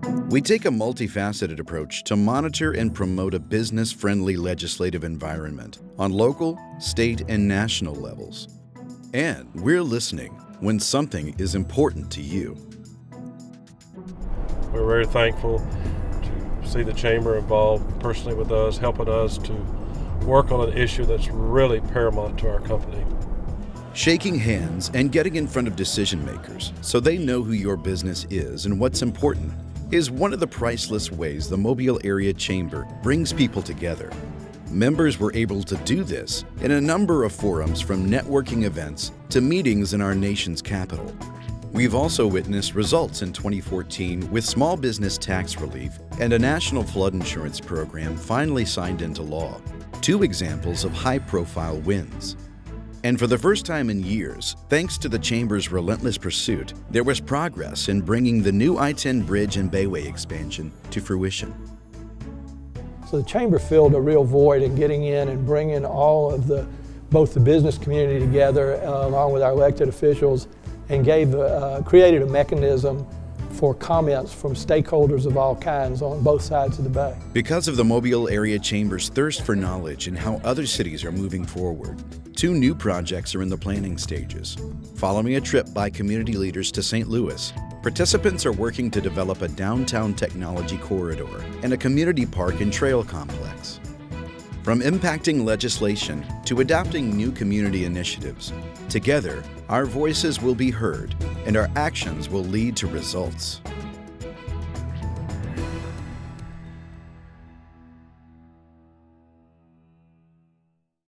We take a multifaceted approach to monitor and promote a business-friendly legislative environment on local, state, and national levels. And we're listening when something is important to you. We're very thankful to see the Chamber involved personally with us, helping us to work on an issue that's really paramount to our company. Shaking hands and getting in front of decision makers so they know who your business is and what's important is one of the priceless ways the Mobile Area Chamber brings people together. Members were able to do this in a number of forums, from networking events to meetings in our nation's capital. We've also witnessed results in 2014 with small business tax relief and a national flood insurance program finally signed into law, two examples of high-profile wins. And for the first time in years, thanks to the Chamber's relentless pursuit, there was progress in bringing the new I-10 bridge and Bayway expansion to fruition. So the Chamber filled a real void in getting in and bringing all of both the business community together along with our elected officials, and created a mechanism for comments from stakeholders of all kinds on both sides of the bay. Because of the Mobile Area Chamber's thirst for knowledge and how other cities are moving forward, two new projects are in the planning stages. Following a trip by community leaders to St. Louis, participants are working to develop a downtown technology corridor and a community park and trail complex. From impacting legislation to adopting new community initiatives, together, our voices will be heard and our actions will lead to results.